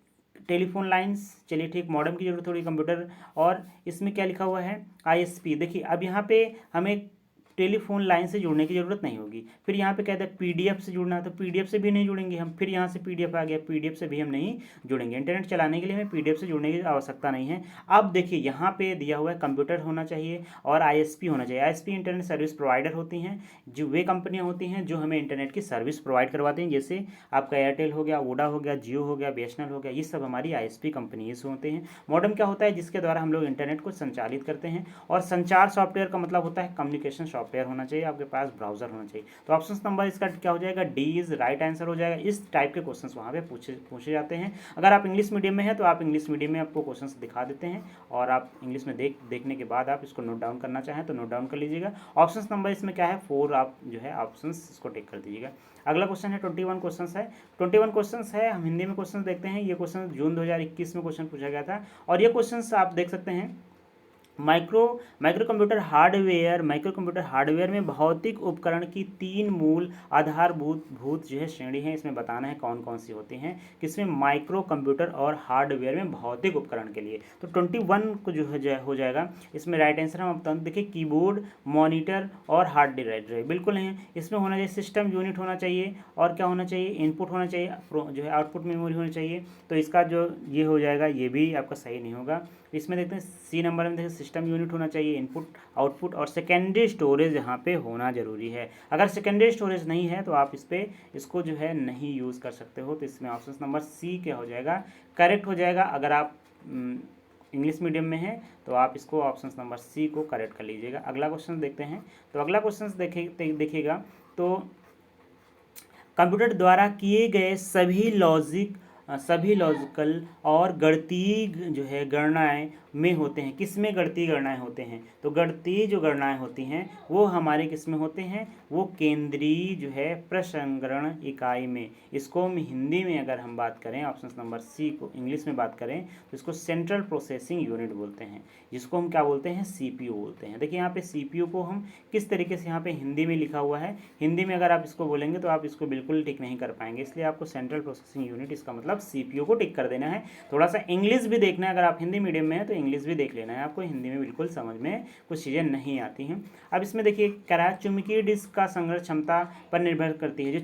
टेलीफोन लाइंस, चलिए ठीक, मॉडेम की जरूरत होगी, कंप्यूटर, और इसमें क्या लिखा हुआ है ISP। देखिए अब यहाँ पे हमें टेलीफोन लाइन से जुड़ने की ज़रूरत नहीं होगी। फिर यहाँ पे कहते हैं पीडीएफ से जुड़ना, तो पीडीएफ से भी नहीं जुड़ेंगे हम। फिर यहाँ से पीडीएफ आ गया, पीडीएफ से भी हम नहीं जुड़ेंगे। इंटरनेट चलाने के लिए हमें पीडीएफ से जुड़ने की आवश्यकता नहीं है। अब देखिए यहाँ पे दिया हुआ है कंप्यूटर होना चाहिए और आईएसपी होना चाहिए। आईएसपी इंटरनेट सर्विस प्रोवाइडर होती हैं, जो वे कंपनियाँ होती हैं जो हमें इंटरनेट की सर्विस प्रोवाइड करवाती हैं, जैसे आपका एयरटेल हो गया, वोडा हो गया, जियो हो गया, बीएसएनएल हो गया, ये सब हमारी आईएसपी कंपनीज होते हैं। मॉडेम क्या होता है, जिसके द्वारा हम लोग इंटरनेट को संचालित करते हैं। और संचार सॉफ्टवेयर का मतलब होता है कम्युनिकेशन सॉफ्टवेयर होना चाहिए, आपके पास ब्राउजर होना चाहिए। तो ऑप्शन नंबर इसका क्या हो जाएगा, डी इज राइट आंसर हो जाएगा। इस टाइप के क्वेश्चन वहाँ पे पूछे जाते हैं। अगर आप इंग्लिश मीडियम में हैं तो आप इंग्लिश मीडियम में आपको क्वेश्चन दिखा देते हैं, और आप इंग्लिश में देखने के बाद आप इसको नोट डाउन करना चाहें तो नोट डाउन कर लीजिएगा। ऑप्शन नंबर इसमें क्या है, 4 आप जो है ऑप्शन इसको टिक कर दीजिएगा। अगला क्वेश्चन है 21 क्वेश्चन है। 21 क्वेश्चन है, हम हिंदी में क्वेश्चन देखते हैं। ये क्वेश्चन जून 2021 में क्वेश्चन पूछा गया था, और ये क्वेश्चन आप देख सकते हैं। माइक्रो कंप्यूटर हार्डवेयर में भौतिक उपकरण की 3 मूल आधारभूत जो है श्रेणी है, इसमें बताना है कौन कौन सी होती हैं, किसमें माइक्रो कंप्यूटर और हार्डवेयर में भौतिक उपकरण के लिए। तो 21 को जो हो जाएगा, इसमें राइट आंसर हम अब देखिए कीबोर्ड, मॉनिटर और हार्ड ड्राइव बिल्कुल नहीं। इसमें होना चाहिए सिस्टम यूनिट होना चाहिए, और क्या होना चाहिए, इनपुट होना चाहिए, जो है आउटपुट मेमोरी होनी चाहिए। तो इसका जो ये हो जाएगा, ये भी आपका सही नहीं होगा। इसमें देखते हैं सी नंबर में, देखिए सिस्टम यूनिट होना चाहिए, इनपुट, आउटपुट और सेकेंडरी स्टोरेज यहाँ पे होना जरूरी है। अगर सेकेंडरी स्टोरेज नहीं है तो आप इसको जो है नहीं यूज़ कर सकते हो। तो इसमें ऑप्शन नंबर सी क्या हो जाएगा, करेक्ट हो जाएगा। अगर आप इंग्लिश मीडियम में है तो आप इसको ऑप्शन नंबर सी को करेक्ट कर लीजिएगा। अगला क्वेश्चन देखते हैं। तो अगला क्वेश्चन देखिएगा, तो कंप्यूटर द्वारा किए गए सभी लॉजिकल और गणितीय जो है गणनाएं में होते हैं, किस में गणितीय गणनाएं होते हैं। तो गणितीय जो गणनाएं होती हैं वो हमारे किस में होते हैं, वो केंद्रीय जो है प्रसंस्करण इकाई में। इसको हम हिंदी में अगर हम बात करें, ऑप्शन नंबर सी को इंग्लिश में बात करें तो इसको सेंट्रल प्रोसेसिंग यूनिट बोलते हैं, जिसको हम क्या बोलते हैं, सीपीयू बोलते हैं। देखिए यहाँ पे सीपीयू को हम किस तरीके से यहाँ पे हिंदी में लिखा हुआ है, हिंदी में अगर आप इसको बोलेंगे तो आप इसको बिल्कुल टिक नहीं कर पाएंगे, इसलिए आपको सेंट्रल प्रोसेसिंग यूनिट इसका मतलब सीपीयू को टिक कर देना है। थोड़ा सा इंग्लिश भी देखना है, अगर आप हिंदी मीडियम में हैं तो इंग्लिश भी देख लेना है, आपको हिंदी में बिल्कुल समझ में कुछ चीज़ें नहीं आती हैं। अब इसमें देखिए कह रहा है चुंबकीय डिस्क का संग्रह क्षमता पर निर्भर करती है। जो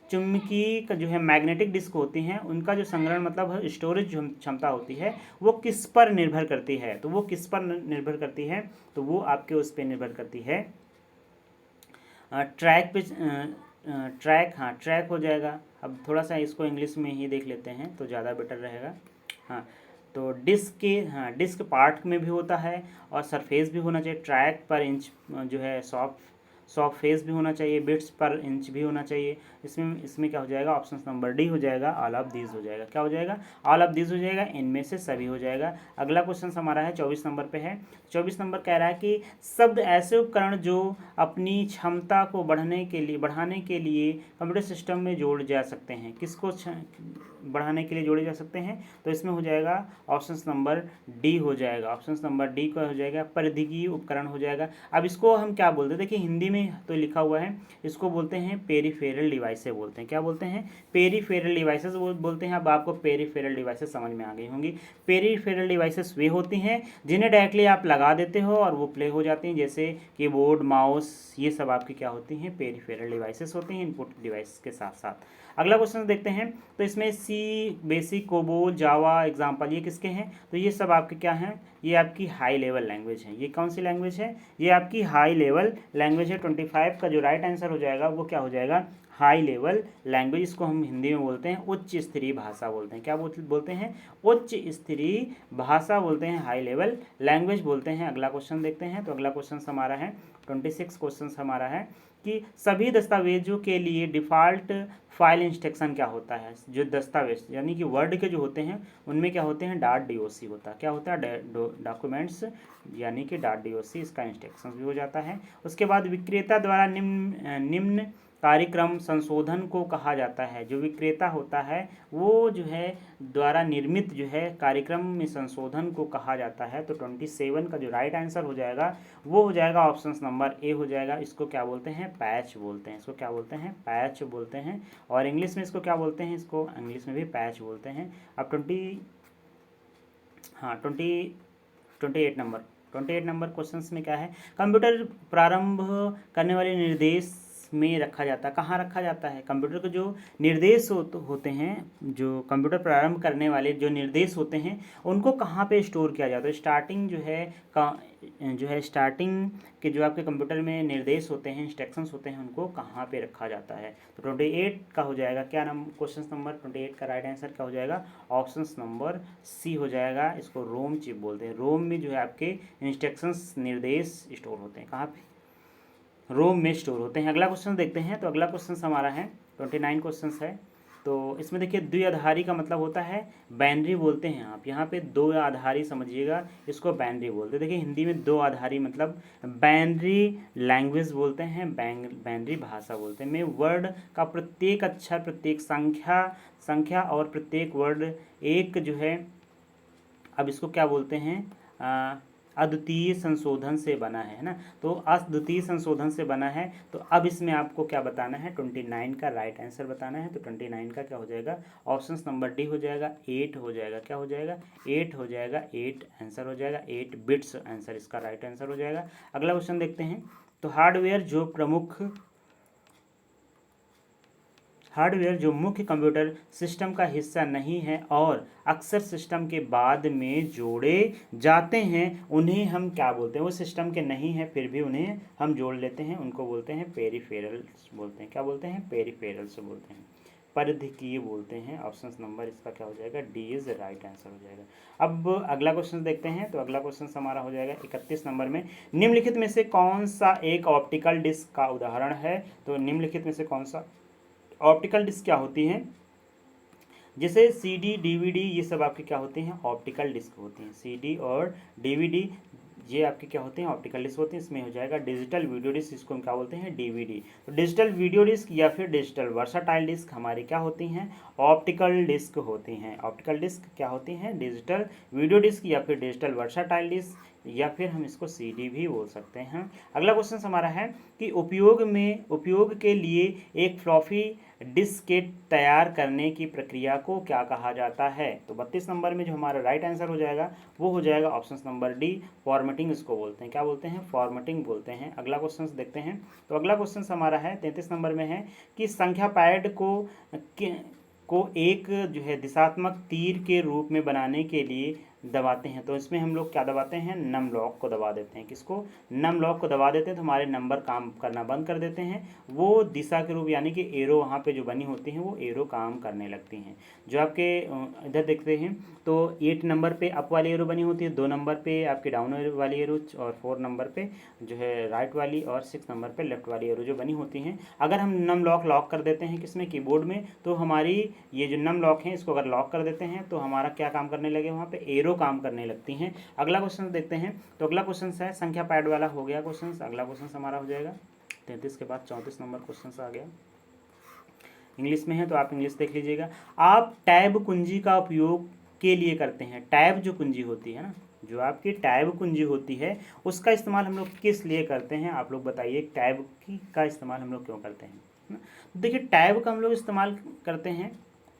चुंबकीय का जो है मैग्नेटिक डिस्क होती हैं, उनका जो संग्रहण मतलब स्टोरेज जो क्षमता होती है वो किस पर निर्भर करती है। तो वो किस पर निर्भर करती है, तो वो आपके उस पर निर्भर करती है ट्रैक पे। ट्रैक हो जाएगा। अब थोड़ा सा इसको इंग्लिश में ही देख लेते हैं तो ज़्यादा बेटर रहेगा। हाँ, तो डिस्क पार्ट में भी होता है और सरफेस भी होना चाहिए। ट्रैक पर इंच जो है सॉफ्ट फेस भी होना चाहिए, बिट्स पर इंच भी होना चाहिए। इसमें क्या हो जाएगा, ऑप्शन नंबर डी हो जाएगा, ऑल ऑफ दीज हो जाएगा। क्या हो जाएगा, ऑल ऑफ दीज हो जाएगा, इनमें से सभी हो जाएगा। अगला क्वेश्चन हमारा है 24 नंबर पे है। 24 नंबर कह रहा है कि शब्द ऐसे उपकरण जो अपनी क्षमता को बढ़ाने के लिए कंप्यूटर सिस्टम में जोड़े जा सकते हैं, किसको बढ़ाने के लिए जोड़े जा सकते हैं। तो इसमें हो जाएगा ऑप्शन नंबर डी हो जाएगा। ऑप्शन नंबर डी का हो जाएगा परिधिकीय उपकरण हो जाएगा। अब इसको हम क्या बोलते हैं, देखिए हिंदी में तो लिखा हुआ है, इसको बोलते हैं पेरीफेरल डिवाइसेस बोलते हैं। क्या बोलते हैं, पेरीफेरल डिवाइसेस बोलते हैं। अब आपको पेरीफेरल डिवाइसेस समझ में आ गई होंगी। पेरीफेरल डिवाइसेस वे होती हैं जिन्हें डायरेक्टली आप लगा देते हो और वो प्ले हो जाती हैं, जैसे कीबोर्ड, माउस, ये सब आपकी क्या होती हैं, पेरीफेरल डिवाइसेस होती हैं इनपुट डिवाइस के साथ साथ। अगला क्वेश्चन देखते हैं। तो इसमें सी, बेसिक, कोबोल, जावा एग्जाम्पल ये किसके हैं, तो ये सब आपके क्या हैं, ये आपकी हाई लेवल लैंग्वेज है। ये कौन सी लैंग्वेज है, ये आपकी हाई लेवल लैंग्वेज है। 25 का जो राइट आंसर हो जाएगा वो क्या हो जाएगा, हाई लेवल लैंग्वेज। इसको हम हिंदी में बोलते हैं उच्च स्तरीय भाषा बोलते हैं। क्या बोलते हैं, उच्च स्तरीय भाषा बोलते हैं, हाई लेवल लैंग्वेज बोलते हैं। अगला क्वेश्चन देखते हैं। तो अगला क्वेश्चन हमारा है 26 क्वेश्चन हमारा है कि सभी दस्तावेजों के लिए डिफ़ॉल्ट फाइल इंस्ट्रक्शन क्या होता है। जो दस्तावेज यानी कि वर्ड के जो होते हैं उनमें क्या होते हैं, .doc होता है। क्या होता है, डॉक्यूमेंट्स यानी कि .doc, इसका इंस्ट्रक्शन भी हो जाता है। उसके बाद विक्रेता द्वारा निम्न कार्यक्रम संशोधन को कहा जाता है। जो विक्रेता होता है वो जो है द्वारा निर्मित जो है कार्यक्रम में संशोधन को कहा जाता है। तो 27 का जो राइट आंसर हो जाएगा वो हो जाएगा ऑप्शन नंबर ए हो जाएगा। इसको क्या बोलते हैं, पैच बोलते हैं। इसको क्या बोलते हैं, पैच बोलते हैं। और इंग्लिश में इसको क्या बोलते हैं, इसको इंग्लिश में भी पैच बोलते हैं। अब 28 नंबर 28 नंबर क्वेश्चन में क्या है, कंप्यूटर प्रारंभ करने वाले निर्देश में रखा जाता है। कहाँ रखा जाता है? कंप्यूटर के जो निर्देश होते हैं, जो कंप्यूटर प्रारंभ करने वाले जो निर्देश होते हैं उनको कहाँ पे स्टोर किया जाता है? स्टार्टिंग जो है स्टार्टिंग के जो आपके कंप्यूटर में निर्देश होते हैं, इंस्ट्रक्शंस होते हैं, उनको कहाँ पे रखा जाता है? तो 28 का हो जाएगा क्या नाम, क्वेश्चन नंबर 28 का राइट आंसर क्या हो जाएगा? ऑप्शन नंबर सी हो जाएगा। इसको रोम चिप बोलते हैं। रोम में जो है आपके इंस्ट्रक्शंस निर्देश स्टोर होते हैं। कहाँ पे? रोम में स्टोर होते हैं। अगला क्वेश्चन देखते हैं। तो अगला क्वेश्चन हमारा है 29 क्वेश्चन है। तो इसमें देखिए द्विआधारी का मतलब होता है बाइनरी बोलते हैं आप। यहाँ पे दो आधारी समझिएगा, इसको बाइनरी बोलते हैं। देखिए हिंदी में दो आधारी मतलब बाइनरी लैंग्वेज बोलते हैं, बाइनरी भाषा बोलते हैं। में वर्ड का प्रत्येक अक्षर, प्रत्येक संख्या और प्रत्येक वर्ड एक जो है, अब इसको क्या बोलते हैं, अद्वितीय संशोधन से बना है ना। तो अद्वितीय संशोधन से बना है। तो अब इसमें आपको क्या बताना है? 29 का राइट आंसर बताना है। तो 29 का क्या हो जाएगा? ऑप्शन नंबर डी हो जाएगा, 8 हो जाएगा। क्या हो जाएगा? 8 हो जाएगा, 8 आंसर हो जाएगा। 8 बिट्स आंसर इसका राइट आंसर हो जाएगा। अगला क्वेश्चन देखते हैं। तो हार्डवेयर जो मुख्य कंप्यूटर सिस्टम का हिस्सा नहीं है और अक्सर सिस्टम के बाद में जोड़े जाते हैं, उन्हें हम क्या बोलते हैं? वो सिस्टम के नहीं है फिर भी उन्हें हम जोड़ लेते हैं, उनको बोलते हैं पेरिफेरल्स बोलते हैं। क्या बोलते हैं? पेरिफेरल्स बोलते हैं, परिधिकीय बोलते हैं। ऑप्शन नंबर इसका क्या हो जाएगा? डी इज राइट आंसर हो जाएगा। अब अगला क्वेश्चन देखते हैं। तो अगला क्वेश्चन हमारा हो जाएगा 31 नंबर में, निम्नलिखित में से कौन सा एक ऑप्टिकल डिस्क का उदाहरण है? तो निम्नलिखित में से कौन सा ऑप्टिकल डिस्क क्या होती हैं? जैसे सीडी, डीवीडी, ये सब आपके क्या होते हैं? ऑप्टिकल डिस्क होती हैं। सीडी और डीवीडी ये आपके क्या होते हैं? ऑप्टिकल डिस्क होते हैं। इसमें हो जाएगा डिजिटल वीडियो डिस्क, इसको हम क्या बोलते हैं? डीवीडी। तो डिजिटल वीडियो डिस्क या फिर डिजिटल वर्साटाइल डिस्क हमारी क्या होती हैं? ऑप्टिकल डिस्क होती हैं। ऑप्टिकल डिस्क क्या होती हैं? डिजिटल वीडियो डिस्क या फिर डिजिटल वर्साटाइल डिस्क, या फिर हम इसको सीडी भी बोल सकते हैं। अगला क्वेश्चन हमारा है कि उपयोग के लिए एक फ्लॉपी डिस्केट तैयार करने की प्रक्रिया को क्या कहा जाता है? तो 32 नंबर में जो हमारा राइट आंसर हो जाएगा वो हो जाएगा ऑप्शन नंबर डी, फॉर्मेटिंग इसको बोलते हैं। क्या बोलते हैं? फॉर्मेटिंग बोलते हैं। अगला क्वेश्चन देखते हैं। तो अगला क्वेश्चन हमारा है 33 नंबर में है कि संख्या पैड को एक जो है दिशात्मक तीर के रूप में बनाने के लिए दबाते हैं। तो इसमें हम लोग क्या दबाते हैं? नम लॉक को दबा देते हैं। किसको? नम लॉक को दबा देते हैं। तो हमारे नंबर काम करना बंद कर देते हैं। वो दिशा के रूप यानी कि एरो वहाँ पे जो बनी होती हैं वो एरो काम करने लगती हैं। जो आपके इधर देखते हैं तो 8 नंबर पे अप वाली एरो बनी होती है, 2 नंबर पे आपकी डाउन वाली एरो, और 4 नंबर पे जो है राइट वाली, और 6 नंबर पे लेफ्ट वाली एरो जो बनी होती हैं। अगर हम नम लॉक कर देते हैं किसमें? कीबोर्ड में, तो हमारी ये जो नम लॉक है इसको अगर लॉक कर देते हैं तो हमारा क्या काम करने लगे? वहाँ पे एरो काम करने लगती हैं। अगला क्वेश्चन देखते हैं। तो अगला क्वेश्चन है संख्या पैड वाला हो गया क्वेश्चन। अगला क्वेश्चन हमारा हो जाएगा 33 के बाद 34 नंबर क्वेश्चन आ गया। इंग्लिश में है तो आप इंग्लिश देख लीजिएगा। आप टैब कुंजी का उपयोग के लिए करते हैं। टैब जो कुंजी होती है ना, जो आपकी टैब कुंजी होती है उसका इस्तेमाल हम लोग किस लिए करते हैं? आप लोग बताइए, टैब का इस्तेमाल हम लोग क्यों करते हैं? देखिए टैब का हम लोग इस्तेमाल करते हैं,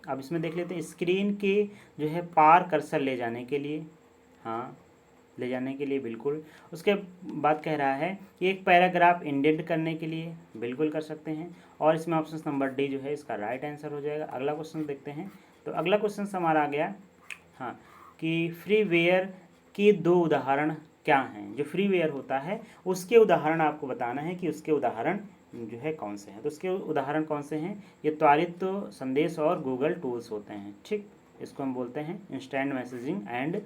अब इसमें देख लेते हैं, स्क्रीन के जो है पार कर्सर ले जाने के लिए। हाँ, ले जाने के लिए बिल्कुल। उसके बाद कह रहा है कि एक पैराग्राफ इंडेंट करने के लिए बिल्कुल कर सकते हैं। और इसमें ऑप्शन नंबर डी जो है इसका राइट आंसर हो जाएगा। अगला क्वेश्चन देखते हैं। तो अगला क्वेश्चन हमारा आ गया हाँ कि फ्रीवेयर के 2 उदाहरण क्या हैं? जो फ्रीवेयर होता है उसके उदाहरण आपको बताना है कि उसके उदाहरण जो है कौन से हैं। तो उसके उदाहरण कौन से हैं? ये त्वरित संदेश और गूगल टूल्स होते हैं। ठीक, इसको हम बोलते हैं instant messaging and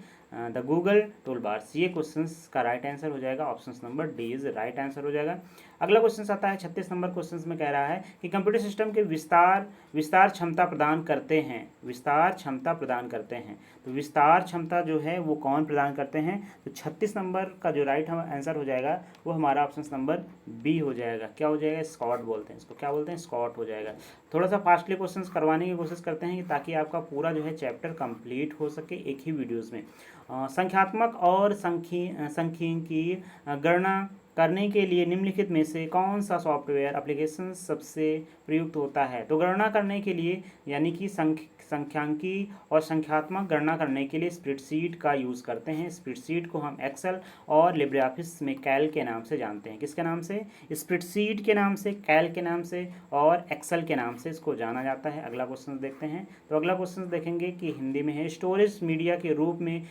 the Google tool bars. ये क्वेश्चन का राइट आंसर हो जाएगा। Option number D is right answer हो जाएगा। अगला क्वेश्चन आता है 36 नंबर क्वेश्चन में कह रहा है कि कंप्यूटर सिस्टम के विस्तार क्षमता प्रदान करते हैं। विस्तार क्षमता प्रदान करते हैं। तो विस्तार क्षमता जो है वो कौन प्रदान करते हैं? तो 36 नंबर का जो राइट आंसर हो जाएगा वो हमारा ऑप्शन नंबर बी हो जाएगा। क्या हो जाएगा? स्कॉट बोलते हैं इसको। क्या बोलते हैं? स्कॉट हो जाएगा। थोड़ा सा फास्टली क्वेश्चन करवाने की कोशिश करते हैं ताकि आपका पूरा जो है चैप्टर कंप्लीट हो सके एक ही वीडियोज़ में। संख्यात्मक और सांख्यिकी गणना करने के लिए निम्नलिखित में से कौन सा सॉफ्टवेयर एप्लीकेशन सबसे प्रयुक्त होता है? तो गणना करने के लिए यानी कि संख्यांकी और संख्यात्मक गणना करने के लिए स्प्रेडशीट का यूज़ करते हैं। स्प्रेडशीट को हम एक्सेल और लिब्रे ऑफिस में कैल के नाम से जानते हैं। किसके नाम से? स्प्रेडशीट के नाम से, कैल के नाम से और एक्सेल के नाम से इसको जाना जाता है। अगला क्वेश्चन देखते हैं। तो अगला क्वेश्चन देखेंगे कि हिंदी में है, स्टोरेज मीडिया के रूप में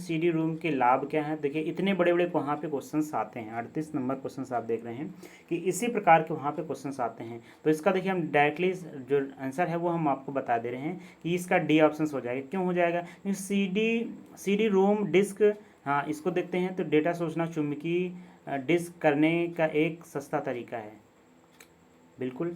CD रोम के लाभ क्या हैं? देखिए इतने बड़े बड़े वहाँ पे क्वेश्चन आते हैं, 38 नंबर क्वेश्चन आप देख रहे हैं कि इसी प्रकार के वहाँ पे क्वेश्चन आते हैं। तो इसका देखिए हम डायरेक्टली जो आंसर है वो हम आपको बता दे रहे हैं कि इसका डी ऑप्शन हो जाएगा। क्यों हो जाएगा? CD रोम डिस्क, हाँ इसको देखते हैं। तो डेटा सोचना चुंबकीय डिस्क करने का एक सस्ता तरीका है, बिल्कुल।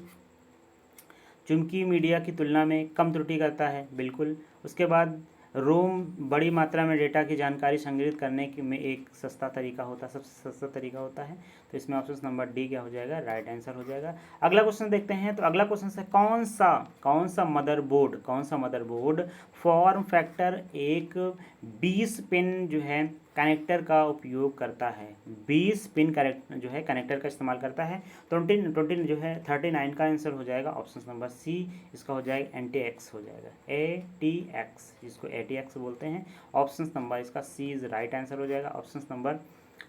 चुंबकीय मीडिया की तुलना में कम त्रुटि करता है, बिल्कुल। उसके बाद रोम बड़ी मात्रा में डेटा की जानकारी संग्रहित करने की में एक सस्ता तरीका होता है, सबसे सस्ता तरीका होता है। तो इसमें ऑप्शन नंबर डी क्या हो जाएगा? राइट आंसर हो जाएगा। अगला क्वेश्चन देखते हैं। तो अगला क्वेश्चन है कौन सा मदरबोर्ड फॉर्म फैक्टर एक 20 पिन जो है कनेक्टर का उपयोग करता है? 20 पिन जो है कनेक्टर का इस्तेमाल करता है। 20 जो है 39 का आंसर हो जाएगा ऑप्शन नंबर सी, इसका हो जाएगा NTX हो जाएगा, ATX, जिसको ATX बोलते हैं। ऑप्शन नंबर इसका सी इज राइट आंसर हो जाएगा, ऑप्शन नंबर।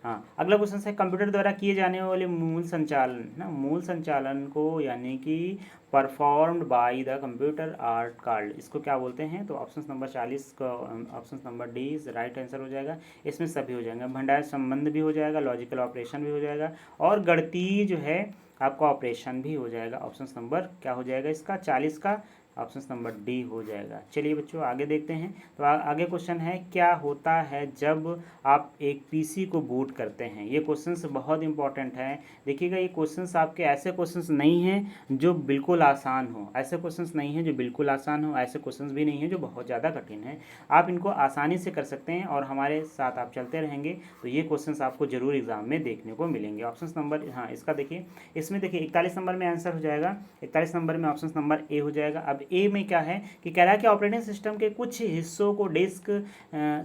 हाँ, अगला क्वेश्चन है कंप्यूटर द्वारा किए जाने वाले मूल संचालन को यानी कि performed by the computer are called, इसको क्या बोलते हैं? तो ऑप्शन नंबर 40 का option number D is right answer हो जाएगा। इसमें सभी हो जाएंगे, भंडार संबंध भी हो जाएगा, लॉजिकल ऑपरेशन भी हो जाएगा और गणितीय जो है आपका ऑपरेशन भी हो जाएगा। ऑप्शन नंबर क्या हो जाएगा इसका? 40 का ऑप्शन नंबर डी हो जाएगा। चलिए बच्चों आगे देखते हैं। तो आगे क्वेश्चन है, क्या होता है जब आप एक पीसी को बूट करते हैं? ये क्वेश्चंस बहुत इंपॉर्टेंट है। देखिएगा ये क्वेश्चंस आपके ऐसे क्वेश्चंस नहीं हैं जो बिल्कुल आसान हो, ऐसे क्वेश्चंस नहीं हैं जो बिल्कुल आसान हो, ऐसे क्वेश्चंस भी नहीं हैं जो बहुत ज़्यादा कठिन है। आप इनको आसानी से कर सकते हैं और हमारे साथ आप चलते रहेंगे तो ये क्वेश्चंस आपको जरूर एग्जाम में देखने को मिलेंगे। ऑप्शन नंबर, हाँ इसका देखिए, इसमें देखिए 41 नंबर में आंसर हो जाएगा, 41 नंबर में ऑप्शन नंबर ए हो जाएगा। अब ए में क्या है कि कह रहा है कि ऑपरेटिंग सिस्टम के कुछ हिस्सों को डिस्क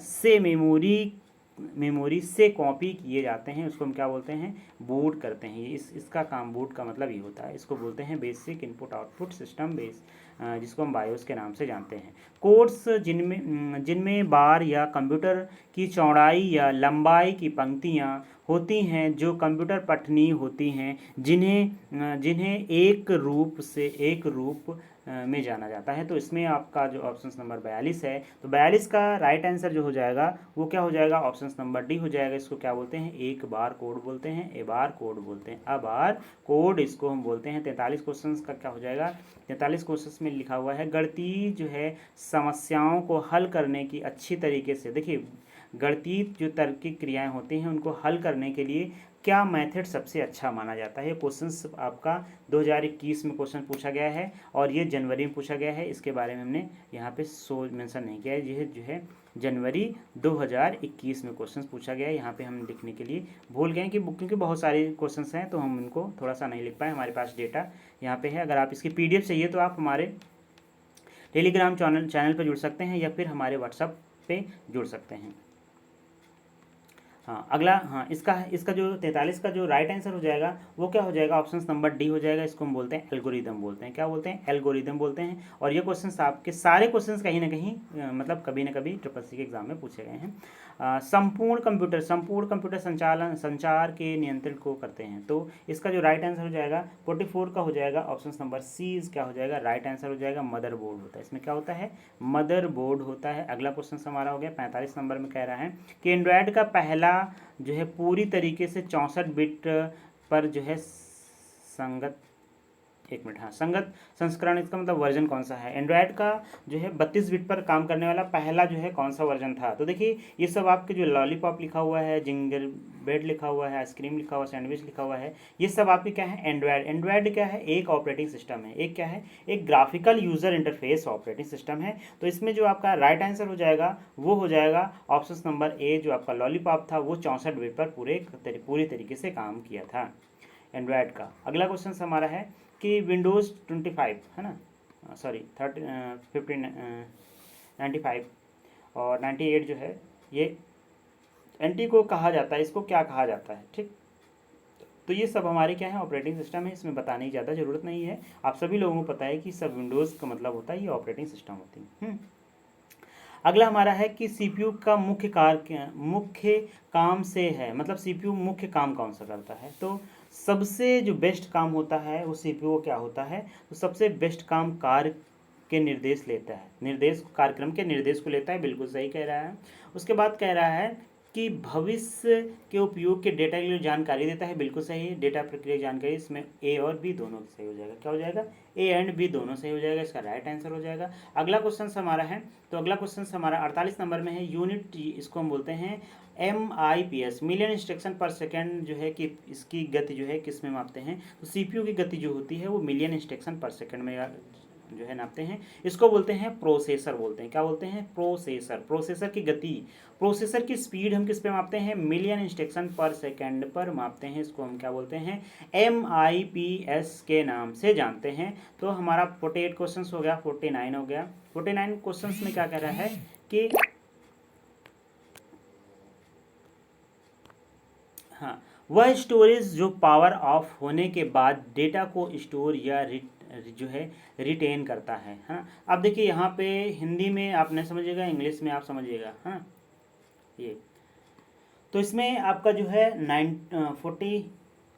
से मेमोरी से कॉपी किए जाते हैं, उसको हम क्या बोलते हैं? बूट करते हैं। इसका काम, बूट का मतलब ये होता है, इसको बोलते हैं basic input output system base, जिसको हम बायोस के नाम से जानते हैं। कोड्स जिनमें बार या कंप्यूटर की चौड़ाई या लंबाई की पंक्तियाँ होती हैं जो कंप्यूटर पठनीय होती हैं, जिन्हें एक रूप में जाना जाता है। तो इसमें आपका जो ऑप्शन नंबर 42 है, तो 42 का राइट आंसर जो हो जाएगा वो क्या हो जाएगा? ऑप्शन नंबर डी हो जाएगा। इसको क्या बोलते हैं? एक बार कोड बोलते हैं, ए बार कोड बोलते हैं, अ बार कोड इसको हम बोलते हैं। 43 क्वेश्चन का क्या हो जाएगा? 43 क्वेश्चन में लिखा हुआ है गणितीय जो है समस्याओं को हल करने की अच्छी तरीके से, देखिए गणितीय जो तार्किक क्रियाएं होती हैं उनको हल करने के लिए क्या मेथड सबसे अच्छा माना जाता है? क्वेश्चन आपका 2021 में क्वेश्चन पूछा गया है और ये जनवरी में पूछा गया है। इसके बारे में हमने यहाँ पे मेंशन नहीं किया है। यह जो है जनवरी 2021 में क्वेश्चन पूछा गया है, यहाँ पे हम लिखने के लिए भूल गए कि क्योंकि बहुत सारे क्वेश्चन हैं तो हम इनको थोड़ा सा नहीं लिख पाए। हमारे पास डेटा यहाँ पे है। अगर आप इसकी PDF चाहिए तो आप हमारे टेलीग्राम चैनल पर जुड़ सकते हैं या फिर हमारे व्हाट्सएप पे जुड़ सकते हैं। हाँ अगला, हाँ इसका जो 43 का जो राइट आंसर हो जाएगा वो क्या हो जाएगा? ऑप्शन नंबर डी हो जाएगा। इसको हम बोलते हैं एल्गोरिदम बोलते हैं। क्या बोलते हैं? एल्गोरिदम बोलते हैं। और ये क्वेश्चंस आपके सारे क्वेश्चंस कहीं ना कहीं मतलब कभी ना कभी SSC के एग्जाम में पूछे गए हैं। संपूर्ण कंप्यूटर संचार के नियंत्रण को करते हैं। तो इसका जो राइट आंसर हो जाएगा 44 का हो जाएगा। ऑप्शन नंबर सी क्या हो जाएगा? राइट आंसर हो जाएगा। मदरबोर्ड होता है, इसमें क्या होता है? मदरबोर्ड होता है। अगला क्वेश्चन हमारा हो गया 45 नंबर में, कह रहा है कि एंड्रॉयड का पहला जो है पूरी तरीके से 64 बिट पर जो है संगत संस्करण, इसका मतलब वर्जन कौन सा है? एंड्रॉयड का जो है 32 बिट पर काम करने वाला पहला जो है कौन सा वर्जन था? तो देखिए ये सब आपके जो लॉलीपॉप लिखा हुआ है, जिंगर ब्रेड लिखा हुआ है, आइसक्रीम लिखा हुआ है, सैंडविच लिखा हुआ है, ये सब आपके क्या है? एंड्रॉयड क्या है? एक ऑपरेटिंग सिस्टम है। एक क्या है? एक graphical user interface operating system है। तो इसमें जो आपका राइट आंसर हो जाएगा वो हो जाएगा ऑप्शन नंबर ए, जो आपका लॉलीपॉप था वो 64 बिट पर पूरी तरीके से काम किया था एंड्रॉयड का। अगला क्वेश्चन हमारा है कि विंडोज़ 25 है ना, सॉरी 95 और 98 जो है ये एंटी को कहा जाता है, इसको क्या कहा जाता है? ठीक, तो ये सब हमारे क्या है, ऑपरेटिंग सिस्टम है, इसमें बताने की ज़्यादा ज़रूरत नहीं है, आप सभी लोगों को पता है कि सब विंडोज़ का मतलब होता है ये ऑपरेटिंग सिस्टम होती है। अगला हमारा है कि सीपीयू का मुख्य काम से है, मतलब सीपीयू मुख्य काम कौन सा करता है। तो सबसे जो बेस्ट काम होता है वो सीपीयू क्या होता है, तो सबसे बेस्ट काम कार्य के निर्देश लेता है, निर्देश कार्यक्रम के निर्देश को लेता है, बिल्कुल सही कह रहा है। उसके बाद कह रहा है कि भविष्य के उपयोग के डेटा के लिए जानकारी देता है, बिल्कुल सही है, डेटा प्रक्रिया जानकारी, इसमें ए और बी दोनों सही हो जाएगा, क्या हो जाएगा, ए एंड बी दोनों सही हो जाएगा, इसका राइट आंसर हो जाएगा। अगला क्वेश्चन हमारा है, तो अगला क्वेश्चन हमारा 48 नंबर में है, यूनिट इसको हम बोलते हैं MIPS, मिलियन इंस्ट्रक्शन पर सेकेंड, जो है कि इसकी गति जो है किस में मापते हैं, तो सीपीयू की गति जो होती है वो मिलियन इंस्ट्रक्शन पर सेकेंड में जो है नापते हैं, इसको बोलते हैं प्रोसेसर, बोलते हैं, क्या बोलते हैं, प्रोसेसर। प्रोसेसर की गति, प्रोसेसर की स्पीड हम किस पे मापते हैं, मिलियन इंस्ट्रक्शन पर सेकंड पर मापते हैं, इसको हम क्या बोलते हैं, MIPS के नाम से जानते हैं। तो हमारा 48 क्वेश्चन हो गया, 49 हो गया। 49 क्वेश्चन में क्या कह रहा है कि हाँ, वह स्टोरेज जो पावर ऑफ होने के बाद डेटा को स्टोर या जो है रिटेन करता है ना। अब देखिए यहाँ पे हिंदी में आप नहीं समझिएगा, इंग्लिश में आप समझिएगा। हाँ, ये तो इसमें आपका जो है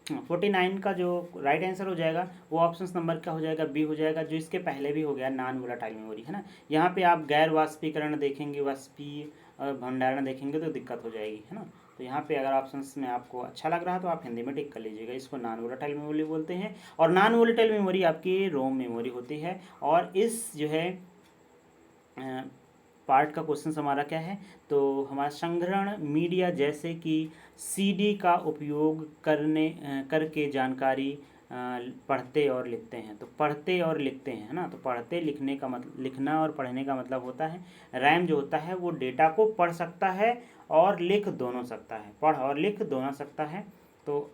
49 का जो राइट आंसर हो जाएगा वो ऑप्शन नंबर का हो जाएगा, बी हो जाएगा, जो इसके पहले भी हो गया, नॉन वोलेटाइल मेमोरी, है ना। यहाँ पे आप गैर वाष्पीकरण देखेंगे, वाष्पीय और भंडारण देखेंगे तो दिक्कत हो जाएगी, है ना। तो यहाँ पे अगर ऑप्शंस में आपको अच्छा लग रहा है तो आप हिंदी में टिक कर लीजिएगा, इसको नॉन वोलेटाइल मेमोरी बोलते हैं। और नॉन वोलेटाइल मेमोरी आपकी रोम मेमोरी होती है। और इस जो है पार्ट का क्वेश्चन हमारा क्या है, तो हमारा संग्रहण मीडिया जैसे कि CD का उपयोग करके जानकारी पढ़ते और लिखते हैं। तो पढ़ते और लिखते हैं, है ना। तो पढ़ते लिखने का मतलब, लिखना और पढ़ने का मतलब होता है, रैम जो होता है वो डेटा को पढ़ सकता है और लिख दोनों सकता है, पढ़ और लिख दोनों सकता है। तो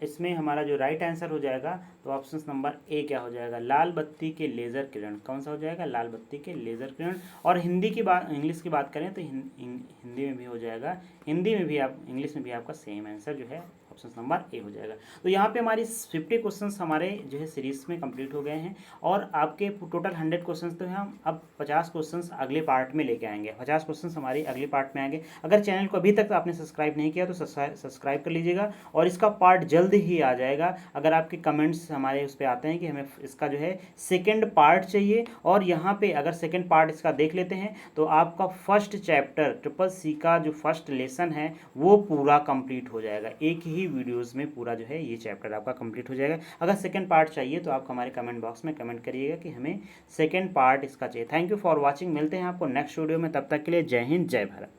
इसमें हमारा जो राइट आंसर हो जाएगा तो ऑप्शन नंबर ए क्या हो जाएगा, लाल बत्ती के लेज़र किरण, कौन सा हो जाएगा, लाल बत्ती के लेज़र किरण। और हिंदी की बात, इंग्लिश की बात करें तो हिंदी में भी हो जाएगा, हिंदी में भी आप, इंग्लिश में भी आपका सेम आंसर जो है ऑप्शन नंबर ए हो जाएगा। तो यहाँ पे हमारी 50 क्वेश्चंस हमारे जो है सीरीज में कंप्लीट हो गए हैं। और आपके टोटल 100 क्वेश्चंस तो हैं, हम अब 50 क्वेश्चंस अगले पार्ट में लेके आएंगे, 50 क्वेश्चंस हमारे अगले पार्ट में आएंगे। अगर चैनल को अभी तक आपने सब्सक्राइब नहीं किया तो सब्सक्राइब कर लीजिएगा, और इसका पार्ट जल्द ही आ जाएगा। अगर आपके कमेंट्स हमारे उस पर आते हैं कि हमें इसका जो है सेकेंड पार्ट चाहिए, और यहाँ पे अगर सेकेंड पार्ट इसका देख लेते हैं तो आपका फर्स्ट चैप्टर CCC का जो फर्स्ट लेसन है वो पूरा कंप्लीट हो जाएगा, एक ही वीडियोस में पूरा जो है ये चैप्टर आपका कंप्लीट हो जाएगा। अगर सेकंड पार्ट चाहिए तो आप हमारे कमेंट बॉक्स में कमेंट करिएगा कि हमें सेकंड पार्ट इसका चाहिए। थैंक यू फॉर वॉचिंग, मिलते हैं आपको नेक्स्ट वीडियो में, तब तक के लिए जय हिंद जय भारत।